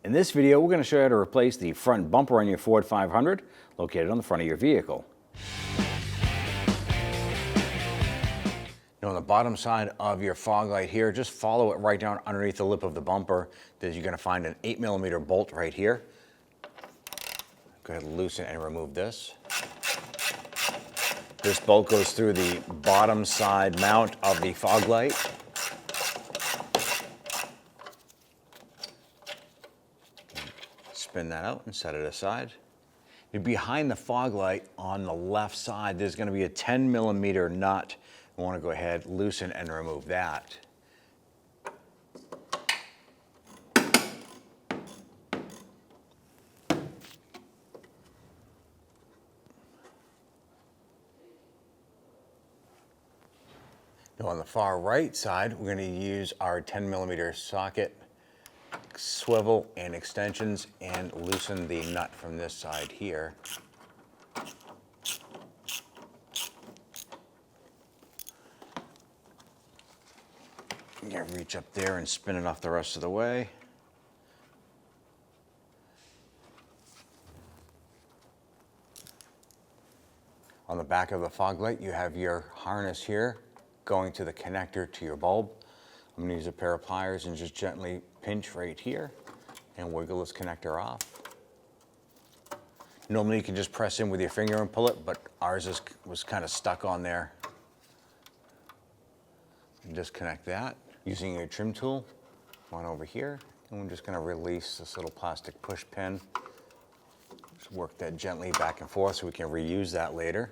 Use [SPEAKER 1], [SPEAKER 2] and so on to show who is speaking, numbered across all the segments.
[SPEAKER 1] In this video, we're going to show you how to replace the front bumper on your Ford 500 located on the front of your vehicle. Now on the bottom side of your fog light here, just follow it right down underneath the lip of the bumper. You're going to find an 8mm bolt right here. Go ahead and loosen and remove this. This bolt goes through the bottom side mount of the fog light. Spin that out and set it aside. Behind the fog light on the left side, there's going to be a 10mm nut. We want to go ahead, loosen and remove that. Now on the far right side, we're going to use our 10mm socket, swivel and extensions, and loosen the nut from this side here. You can reach up there and spin it off the rest of the way. On the back of the fog light, you have your harness here going to the connector to your bulb. I'm going to use a pair of pliers and just gently pinch right here and wiggle this connector off. Normally you can just press in with your finger and pull it, but ours was kind of stuck on there. And disconnect that. Using your trim tool, one over here, and we're just going to release this little plastic push pin. Just work that gently back and forth so we can reuse that later.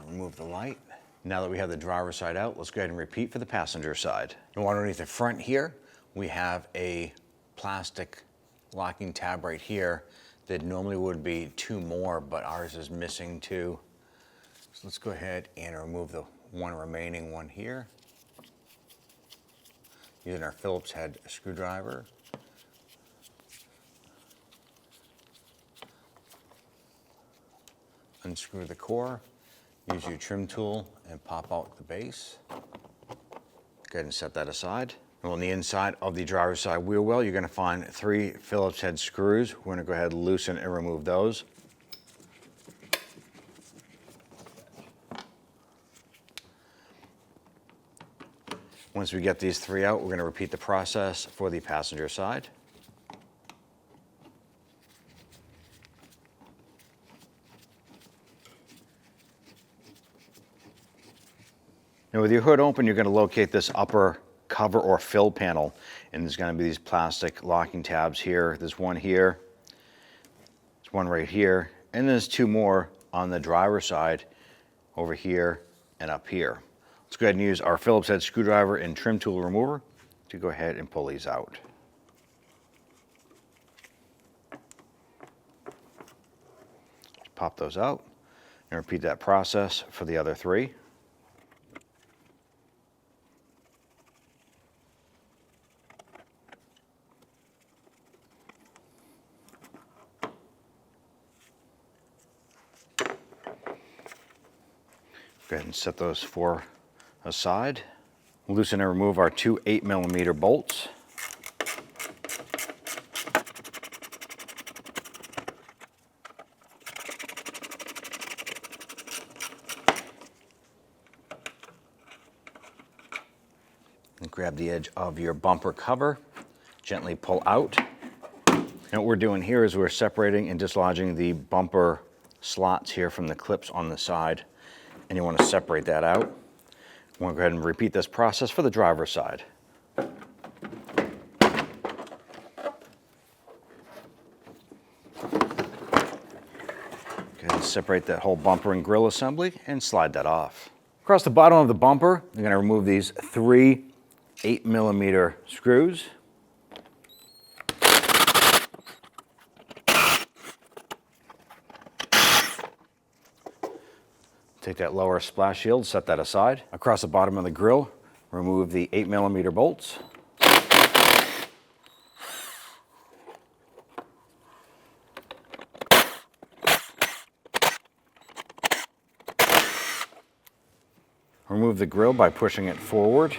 [SPEAKER 1] Remove the light. Now that we have the driver's side out, let's go ahead and repeat for the passenger side. And underneath the front here, we have a plastic locking tab right here that normally would be 2 more, but ours is missing 2. So let's go ahead and remove the one remaining one here. Using our Phillips head screwdriver. Unscrew the core. Use your trim tool and pop out the base. Go ahead and set that aside. And on the inside of the driver's side wheel well, you're going to find 3 Phillips head screws. We're going to go ahead and loosen and remove those. Once we get these 3 out, we're going to repeat the process for the passenger side. Now with your hood open, you're going to locate this upper cover or fill panel, and there's going to be these plastic locking tabs here. There's one here, there's one right here, and there's 2 more on the driver's side over here and up here. Let's go ahead and use our Phillips head screwdriver and trim tool remover to go ahead and pull these out. Pop those out and repeat that process for the other 3. Go ahead and set those 4 aside. Loosen and remove our 2 8mm bolts. And grab the edge of your bumper cover, gently pull out. And what we're doing here is we're separating and dislodging the bumper slots here from the clips on the side. And you want to separate that out. You want to go ahead and repeat this process for the driver's side. Go ahead and separate that whole bumper and grille assembly and slide that off. Across the bottom of the bumper, you're going to remove these 3 8mm screws. Take that lower splash shield, set that aside. Across the bottom of the grille, remove the 8mm bolts. Remove the grill by pushing it forward.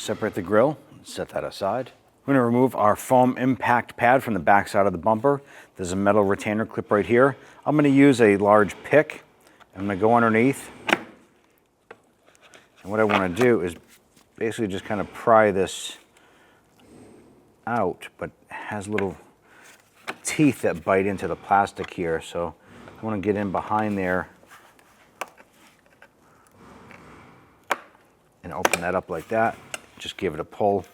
[SPEAKER 1] separate the grille, set that aside. We're gonna remove our foam impact pad from the back side of the bumper. There's a metal retainer clip right here. I'm gonna use a large pick. I'm gonna go underneath. And what I wanna do is basically just kind of pry this out, but it has little teeth that bite into the plastic here. So I wanna get in behind there and open that up like that. Just give it a pull.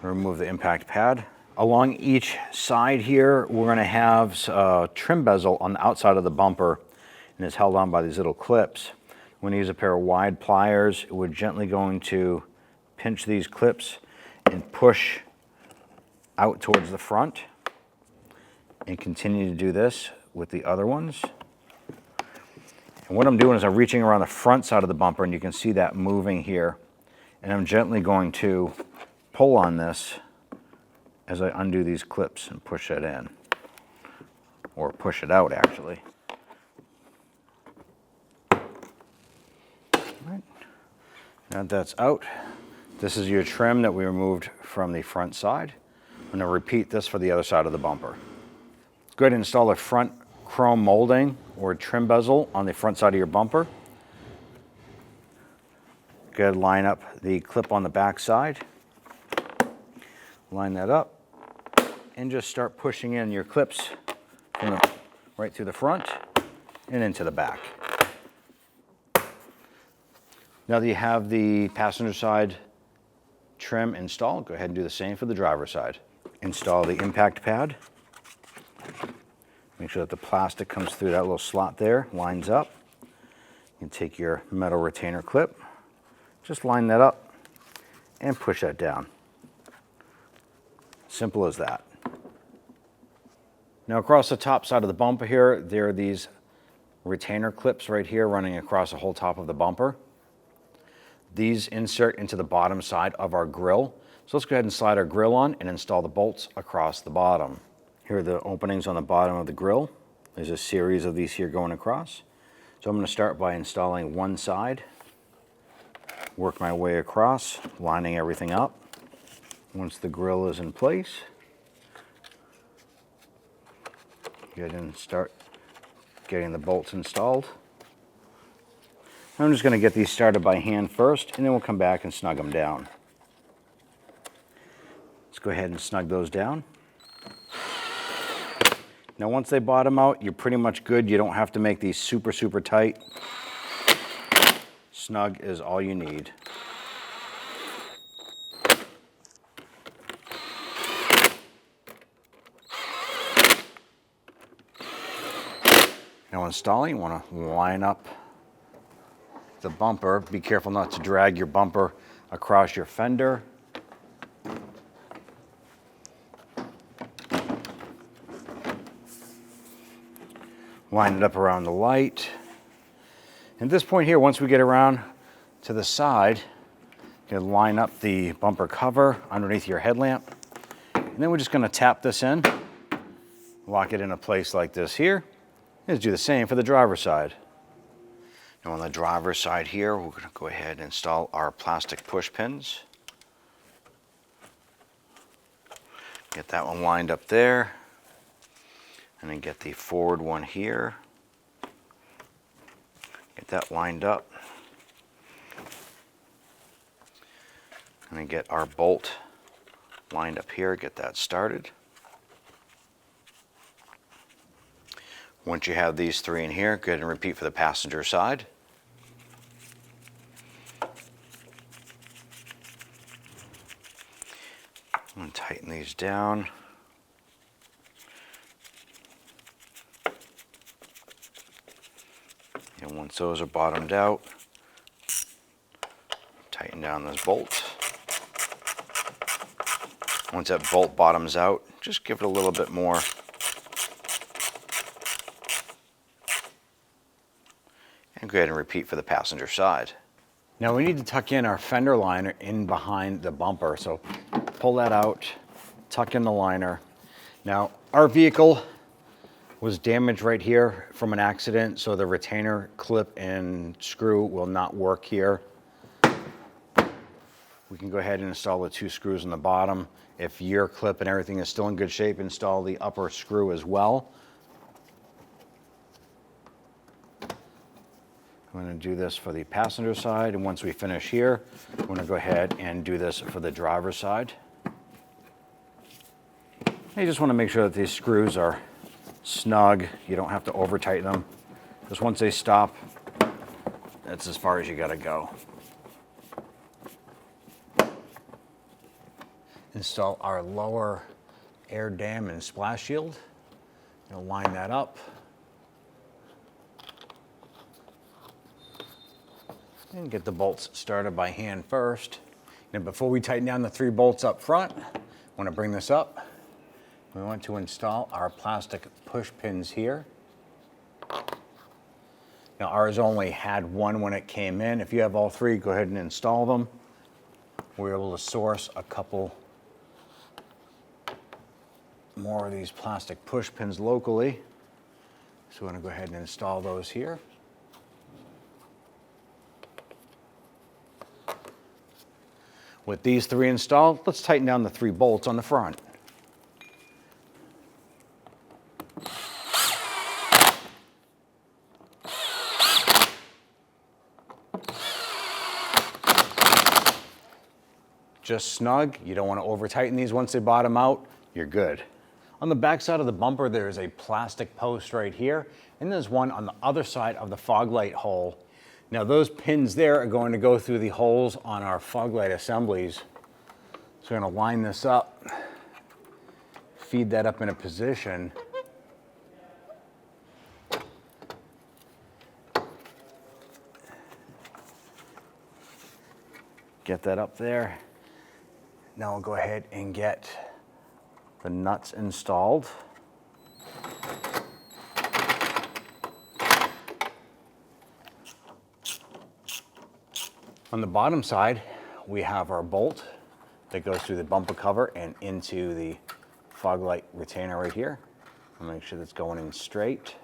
[SPEAKER 1] Remove the impact pad. Along each side here, we're gonna have a trim bezel on the outside of the bumper, and it's held on by these little clips. We're gonna use a pair of wide pliers. We're gently going to pinch these clips and push out towards the front, and continue to do this with the other ones. And what I'm doing is I'm reaching around the front side of the bumper, and you can see that moving here. And I'm gently going to pull on this as I undo these clips and push it in, or push it out actually. All right. Now that's out, this is your trim that we removed from the front side. I'm going to repeat this for the other side of the bumper. Go ahead and install a front chrome molding or trim bezel on the front side of your bumper. Go ahead and line up the clip on the back side. Line that up and just start pushing in your clips from right through the front and into the back. Now that you have the passenger side trim installed, go ahead and do the same for the driver's side. Install the impact pad. Make sure that the plastic comes through that little slot there, lines up. You can take your metal retainer clip, just line that up and push that down. Simple as that. Now across the top side of the bumper here, there are these retainer clips right here running across the whole top of the bumper. These insert into the bottom side of our grille. So let's go ahead and slide our grille on and install the bolts across the bottom. Here are the openings on the bottom of the grille. There's a series of these here going across. So I'm going to start by installing one side, work my way across, lining everything up. Once the grille is in place, go ahead and start getting the bolts installed. I'm just going to get these started by hand first, and then we'll come back and snug them down. Let's go ahead and snug those down. Now once they bottom out, you're pretty much good. You don't have to make these super, super tight. Snug is all you need. Now installing, you want to line up the bumper. Be careful not to drag your bumper across your fender. Line it up around the light. At this point here, once we get around to the side, you can line up the bumper cover underneath your headlamp. And then we're just going to tap this in, lock it in a place like this here. Let's do the same for the driver's side. Now on the driver's side here, we're going to go ahead and install our plastic push pins. Get that one lined up there. And then get the forward one here. Get that lined up. And then get our bolt lined up here, get that started. Once you have these three in here, go ahead and repeat for the passenger side. And tighten these down. And once those are bottomed out, tighten down this bolt. Once that bolt bottoms out, just give it a little bit more. And go ahead and repeat for the passenger side. Now we need to tuck in our fender liner in behind the bumper. So pull that out, tuck in the liner. Now our vehicle was damaged right here from an accident, so the retainer clip and screw will not work here. we can go ahead and install the 2 screws on the bottom. If your clip and everything is still in good shape, install the upper screw as well. I'm going to do this for the passenger side, and once we finish here, I'm going to go ahead and do this for the driver's side. You just want to make sure that these screws are snug. You don't have to over tighten them. Just once they stop, that's as far as you got to go. Install our lower air dam and splash shield. You'll line that up. And get the bolts started by hand first. Now before we tighten down the 3 bolts up front, I want to bring this up. We want to install our plastic push pins here. Now ours only had 1 when it came in. If you have all 3, go ahead and install them. We're able to source a couple more of these plastic push pins locally. So we're going to go ahead and install those here. With these 3 installed, let's tighten down the 3 bolts on the front. Just snug. You don't want to over tighten these. Once they bottom out, you're good. On the back side of the bumper, there is a plastic post right here, and there's one on the other side of the fog light hole. Now those pins there are going to go through the holes on our fog light assemblies. So we're going to line this up, feed that up in a position. Get that up there. Now we'll go ahead and get the nuts installed. On the bottom side, we have our bolt that goes through the bumper cover and into the fog light retainer right here. I'll make sure that's going in straight.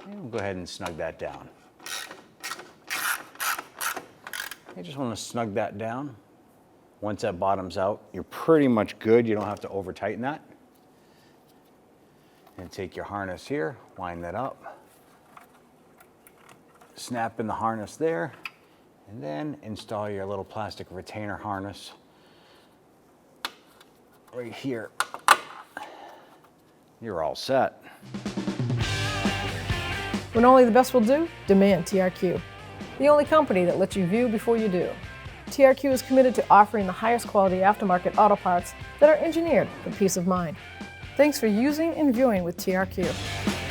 [SPEAKER 1] And we'll go ahead and snug that down. You just want to snug that down. Once that bottoms out, you're pretty much good. You don't have to over tighten that. And take your harness here, line that up. Snap in the harness there, and then install your little plastic retainer harness right here. You're all set.
[SPEAKER 2] When only the best will do, demand TRQ. The only company that lets you view before you do. TRQ is committed to offering the highest quality aftermarket auto parts that are engineered for peace of mind. Thanks for using and viewing with TRQ.